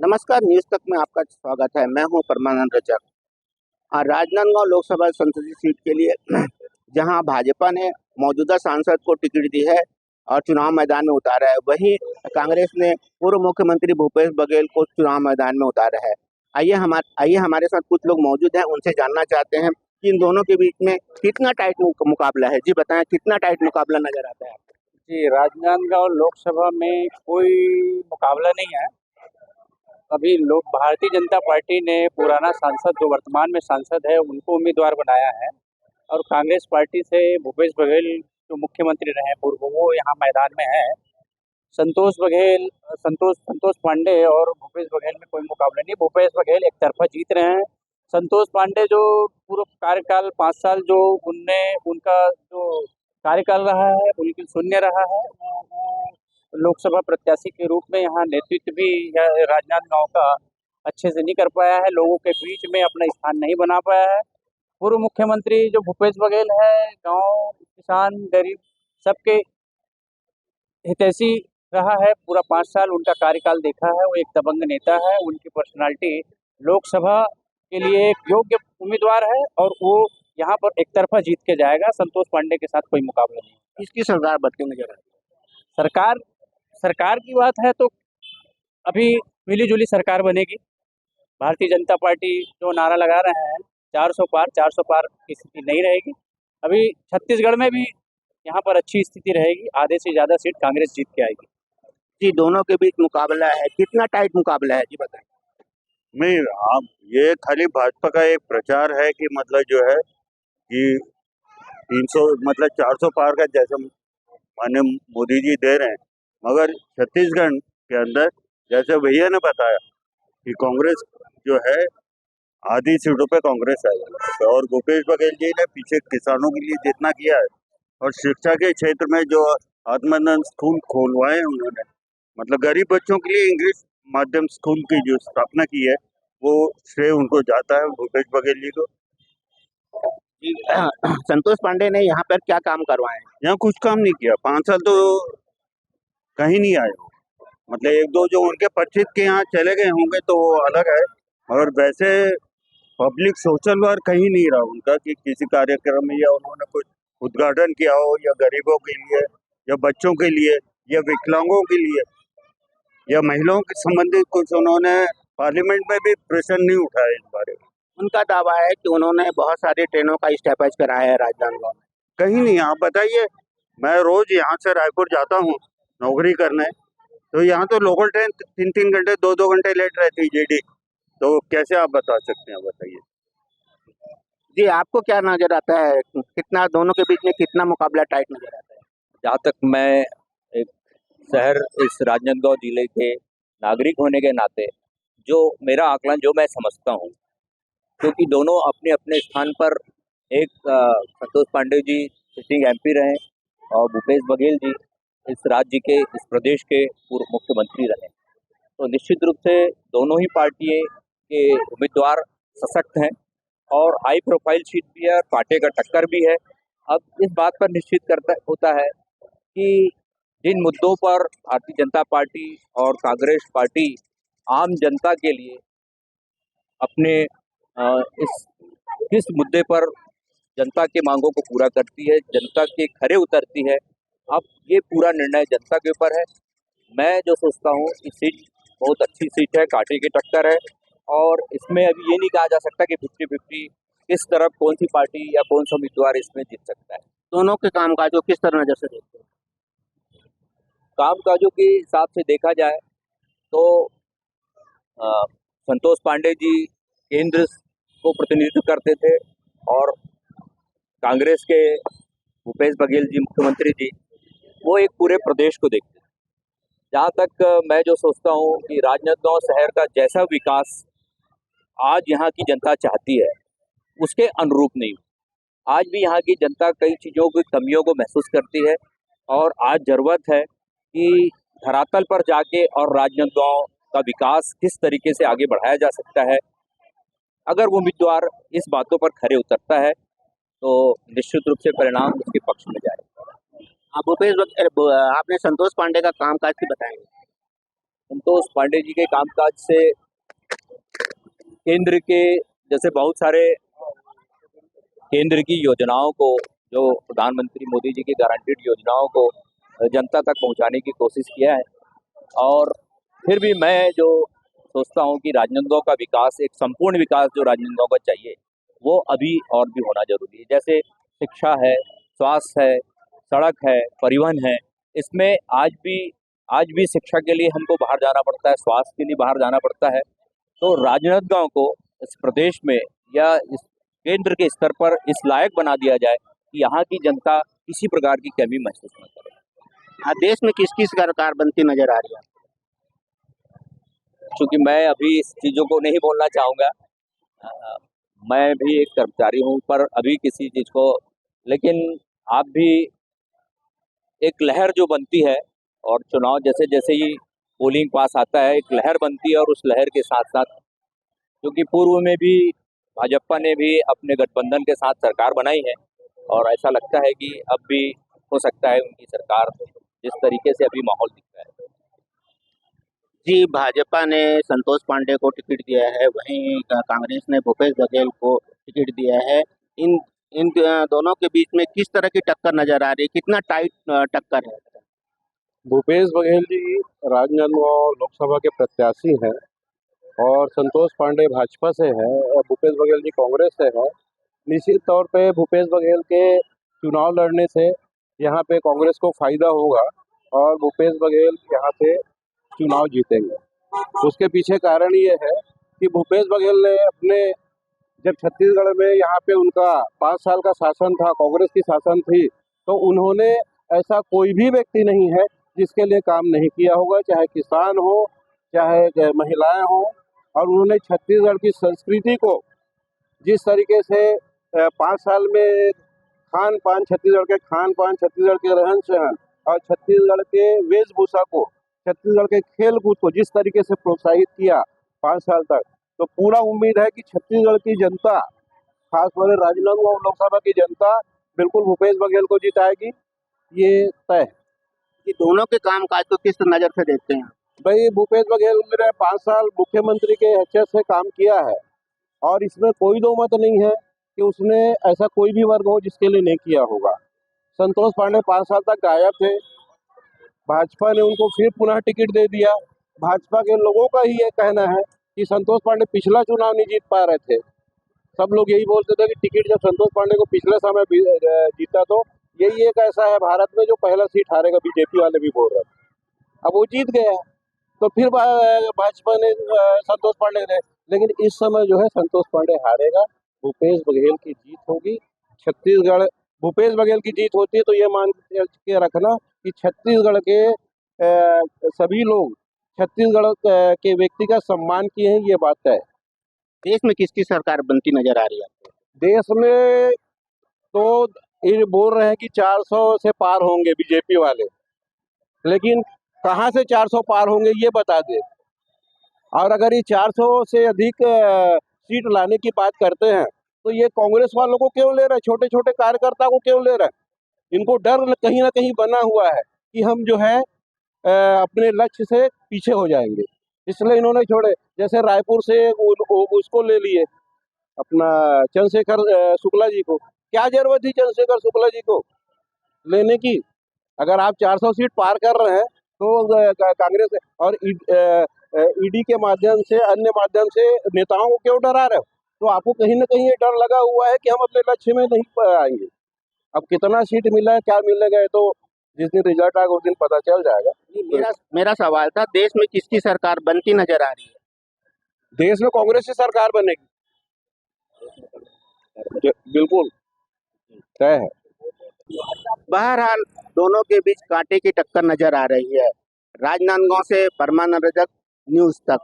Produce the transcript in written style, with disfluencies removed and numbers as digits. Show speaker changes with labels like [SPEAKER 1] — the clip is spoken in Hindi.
[SPEAKER 1] नमस्कार, न्यूज़ तक में आपका स्वागत है। मैं हूं परमानंद रजक। राजनांदगांव लोकसभा संसदीय सीट के लिए जहां भाजपा ने मौजूदा सांसद को टिकट दी है और चुनाव मैदान में उतारा है, वहीं कांग्रेस ने पूर्व मुख्यमंत्री भूपेश बघेल को चुनाव मैदान में उतारा है। आइए हमारे साथ कुछ लोग मौजूद हैं, उनसे जानना चाहते हैं कि इन दोनों के बीच में कितना टाइट मुकाबला है। जी बताएं, कितना टाइट मुकाबला नजर आता है आपको?
[SPEAKER 2] जी, राजनांदगांव लोकसभा में कोई मुकाबला नहीं है। अभी लोग भारतीय जनता पार्टी ने पुराना सांसद जो वर्तमान में सांसद है उनको उम्मीदवार बनाया है और कांग्रेस पार्टी से भूपेश बघेल जो मुख्यमंत्री रहे पूर्व वो यहाँ मैदान में है। संतोष पांडे और भूपेश बघेल में कोई मुकाबला नहीं। भूपेश बघेल एक तरफा जीत रहे हैं। संतोष पांडे जो पूर्व कार्यकाल 5 साल जो उनका जो कार्यकाल रहा है बिल्कुल शून्य रहा है। वो लोकसभा प्रत्याशी के रूप में यहाँ नेतृत्व भी राजनांदगांव का अच्छे से नहीं कर पाया है, लोगों के बीच में अपना स्थान नहीं बना पाया है। पूर्व मुख्यमंत्री जो भूपेश बघेल है, गांव किसान गरीब सबके हितैषी रहा है। पूरा 5 साल उनका कार्यकाल देखा है। वो एक दबंग नेता है। उनकी पर्सनालिटी लोकसभा के लिए एक योग्य उम्मीदवार है और वो यहाँ पर एक तरफा जीत के जाएगा। संतोष पांडे के साथ कोई मुकाबला नहीं।
[SPEAKER 1] किसकी सरकार बनती नजर आ रही है?
[SPEAKER 2] सरकार सरकार की बात है तो अभी मिली जुली सरकार बनेगी। भारतीय जनता पार्टी जो नारा लगा रहे हैं 400 पार की स्थिति नहीं रहेगी। अभी छत्तीसगढ़ में भी यहाँ पर अच्छी स्थिति रहेगी। आधे से ज़्यादा सीट कांग्रेस जीत के आएगी।
[SPEAKER 1] जी, दोनों के बीच मुकाबला है, कितना टाइट मुकाबला है? जी बताएं।
[SPEAKER 3] नहीं, आप ये खाली भाजपा का एक प्रचार है कि मतलब जो है कि 300 मतलब 400 पार का जैसे माननीय मोदी जी दे रहे हैं, मगर छत्तीसगढ़ के अंदर जैसे भैया ने बताया कि कांग्रेस जो है आधी सीटों पे कांग्रेस है और भूपेश बघेल जी ने पीछे किसानों के लिए जितना किया है और शिक्षा के क्षेत्र में जो आत्मानंद स्कूल खोलवाए हैं उन्होंने, मतलब गरीब बच्चों के लिए इंग्लिश माध्यम स्कूल की जो स्थापना की है वो श्रेय उनको जाता है, भूपेश बघेल जी को।
[SPEAKER 1] जी, संतोष पांडे ने यहाँ पर क्या काम करवाए हैं?
[SPEAKER 3] यहाँ कुछ काम नहीं किया, 5 साल तो कहीं नहीं आए। मतलब एक दो जो उनके परिचित के यहाँ चले गए होंगे तो वो अलग है, मगर वैसे पब्लिक सोशल वर्क कहीं नहीं रहा उनका कि किसी कार्यक्रम में या उन्होंने कुछ उद्घाटन किया हो या गरीबों के लिए या बच्चों के लिए या विकलांगों के लिए या महिलाओं के संबंधित कुछ उन्होंने पार्लियामेंट में भी प्रश्न नहीं उठाया इस बारे में।
[SPEAKER 1] उनका दावा है कि उन्होंने बहुत सारी ट्रेनों का स्टॉपेज कराया है राजनांदगांव में।
[SPEAKER 3] कहीं नहीं, आप बताइए। मैं रोज यहाँ से रायपुर जाता हूँ नौकरी करने, तो यहाँ तो लोकल ट्रेन 3-3 घंटे 2-2 घंटे लेट रहती है जीडी, तो कैसे आप बता सकते हैं, बताइए।
[SPEAKER 1] जी, आपको क्या नजर आता है, कितना दोनों के बीच में कितना मुकाबला टाइट नजर आता है?
[SPEAKER 4] जहाँ तक मैं एक शहर इस राजनांदगांव जिले के नागरिक होने के नाते जो मेरा आकलन जो मैं समझता हूँ, क्योंकि दोनों अपने अपने स्थान पर एक संतोष पांडे जी सिटिंग एमपी रहे और भूपेश बघेल जी इस राज्य के इस प्रदेश के पूर्व मुख्यमंत्री रहे, तो निश्चित रूप से दोनों ही पार्टियों के उम्मीदवार सशक्त हैं और हाई प्रोफाइल सीट भी है, कांटे का टक्कर भी है। अब इस बात पर निश्चित करता होता है कि जिन मुद्दों पर भारतीय जनता पार्टी और कांग्रेस पार्टी आम जनता के लिए अपने इस किस मुद्दे पर जनता के मांगों को पूरा करती है, जनता के खरे उतरती है, अब ये पूरा निर्णय जनता के ऊपर है। मैं जो सोचता हूँ कि सीट बहुत अच्छी सीट है, कांटे की टक्कर है और इसमें अभी ये नहीं कहा जा सकता कि 50-50 किस तरफ कौन सी पार्टी या कौन सा उम्मीदवार इसमें जीत सकता है।
[SPEAKER 1] दोनों के कामकाज को किस तरह नजर से देखते हैं?
[SPEAKER 4] कामकाजों के हिसाब से देखा जाए तो संतोष पांडे जी केंद्र को प्रतिनिधित्व करते थे और कांग्रेस के भूपेश बघेल जी मुख्यमंत्री जी वो एक पूरे प्रदेश को देखते थे। जहाँ तक मैं जो सोचता हूँ कि राजनांदगांव शहर का जैसा विकास आज यहाँ की जनता चाहती है उसके अनुरूप नहीं। आज भी यहाँ की जनता कई चीज़ों की कमियों को महसूस करती है और आज ज़रूरत है कि धरातल पर जाके और राजनांदगांव का विकास किस तरीके से आगे बढ़ाया जा सकता है। अगर वो उम्मीदवार इस बातों पर खरे उतरता है तो निश्चित रूप से परिणाम उसके पक्ष में जाएगा।
[SPEAKER 1] आपने संतोष पांडे का कामकाज की बताएंगे?
[SPEAKER 4] संतोष पांडे जी के कामकाज से केंद्र के जैसे बहुत सारे केंद्र की योजनाओं को, जो प्रधानमंत्री मोदी जी की गारंटीड योजनाओं को जनता तक पहुंचाने की कोशिश किया है। और फिर भी मैं जो सोचता हूं कि राजनांदगांव का विकास, एक संपूर्ण विकास जो राजनांदगांव का चाहिए, वो अभी और भी होना जरूरी है। जैसे शिक्षा है, स्वास्थ्य है, सड़क है, परिवहन है, इसमें आज भी शिक्षा के लिए हमको बाहर जाना पड़ता है, स्वास्थ्य के लिए बाहर जाना पड़ता है। तो राजनांदगांव को इस प्रदेश में या इस केंद्र के स्तर पर इस लायक बना दिया जाए कि यहाँ की जनता किसी प्रकार की कमी महसूस न करे।
[SPEAKER 1] देश में किसकी सरकार बनती नजर आ रही है?
[SPEAKER 4] क्योंकि मैं अभी इस चीज़ों को नहीं बोलना चाहूँगा, मैं भी एक कर्मचारी हूँ, पर अभी किसी चीज़ को, लेकिन आप भी एक लहर जो बनती है और चुनाव जैसे जैसे ही पोलिंग पास आता है, एक लहर बनती है और उस लहर के साथ साथ, क्योंकि पूर्व में भी भाजपा ने भी अपने गठबंधन के साथ सरकार बनाई है और ऐसा लगता है कि अब भी हो सकता है उनकी सरकार, जिस तरीके से अभी माहौल दिख रहा है।
[SPEAKER 1] जी, भाजपा ने संतोष पांडे को टिकट दिया है, वहीं कांग्रेस ने भूपेश बघेल को टिकट दिया है। इन इन दोनों के बीच में किस तरह की टक्कर नजर आ रही है? कितना टाइट टक्कर है?
[SPEAKER 5] भूपेश बघेल जी राजनांदगांव लोकसभा के प्रत्याशी हैं और संतोष पांडे भाजपा से है और भूपेश बघेल जी कांग्रेस से है। निश्चित तौर पे भूपेश बघेल के चुनाव लड़ने से यहाँ पे कांग्रेस को फायदा होगा और भूपेश बघेल यहाँ से चुनाव जीतेंगे। उसके पीछे कारण ये है कि भूपेश बघेल ने अपने, जब छत्तीसगढ़ में यहाँ पे उनका 5 साल का शासन था, कांग्रेस की शासन थी, तो उन्होंने ऐसा कोई भी व्यक्ति नहीं है जिसके लिए काम नहीं किया होगा, चाहे किसान हो, चाहे महिलाएं हो। और उन्होंने छत्तीसगढ़ की संस्कृति को जिस तरीके से 5 साल में खान पान, छत्तीसगढ़ के खान पान, छत्तीसगढ़ के रहन सहन और छत्तीसगढ़ के वेशभूषा को, छत्तीसगढ़ के खेल कूद को जिस तरीके से प्रोत्साहित किया 5 साल तक, तो पूरा उम्मीद है कि छत्तीसगढ़ की जनता, खासतौर से राजनांदगांव लोकसभा की जनता बिल्कुल भूपेश बघेल को जिताएगी, ये तय है।
[SPEAKER 1] कि दोनों के कामकाज को किस नजर से देखते हैं?
[SPEAKER 5] भाई, भूपेश बघेल ने 5 साल मुख्यमंत्री के हैसियत से काम किया है और इसमें कोई दो मत नहीं है कि उसने ऐसा कोई भी वर्ग हो जिसके लिए नहीं किया होगा। संतोष पांडे 5 साल तक गायब थे, भाजपा ने उनको फिर पुनः टिकट दे दिया। भाजपा के लोगों का ही ये कहना है कि संतोष पांडे पिछला चुनाव नहीं जीत पा रहे थे। सब लोग यही बोलते थे कि टिकट जब संतोष पांडे को पिछले समय जीता, तो यही एक ऐसा है भारत में जो पहला सीट हारेगा, बीजेपी वाले भी बोल रहे थे। अब वो जीत गया तो फिर भाजपा ने संतोष पांडे ने, लेकिन इस समय जो है संतोष पांडे हारेगा, भूपेश बघेल की जीत होगी। छत्तीसगढ़, भूपेश बघेल की जीत होती है तो ये मान के रखना कि छत्तीसगढ़ के सभी लोग छत्तीसगढ़ के व्यक्ति का सम्मान किए हैं, ये बात है।
[SPEAKER 1] देश में किसकी सरकार बनती नजर आ रही है?
[SPEAKER 5] देश में तो ये बोल रहे हैं कि 400 से पार होंगे बीजेपी वाले, लेकिन कहाँ से 400 पार होंगे ये बता दे। और अगर ये 400 से अधिक सीट लाने की बात करते हैं तो ये कांग्रेस वालों को क्यों ले रहे हैं, छोटे छोटे कार्यकर्ता को क्यों ले रहे हैं? इनको डर कहीं ना कहीं बना हुआ है कि हम जो है अपने लक्ष्य से पीछे हो जाएंगे, इसलिए इन्होंने छोड़े। जैसे रायपुर से उसको ले लिए, अपना चंद्रशेखर शुक्ला जी को। क्या जरूरत थी चंद्रशेखर शुक्ला जी को लेने की? अगर आप 400 सीट पार कर रहे हैं तो कांग्रेस और ईडी के माध्यम से, अन्य माध्यम से नेताओं को क्यों डरा रहे हो? तो आपको कहीं ना कहीं ये डर लगा हुआ है कि हम अपने लक्ष्य में नहीं आएंगे। अब कितना सीट मिला है, क्या मिलेगा, ये तो जिस दिन रिजल्ट आएगा उस दिन पता चल जाएगा।
[SPEAKER 1] मेरा सवाल था, देश में किसकी सरकार बनती नजर आ रही है?
[SPEAKER 5] देश में कांग्रेस की सरकार बनेगी, बिल्कुल तय है।
[SPEAKER 1] बहरहाल दोनों के बीच कांटे की टक्कर नजर आ रही है। राजनांदगांव से परमानंद रजक, न्यूज़ तक।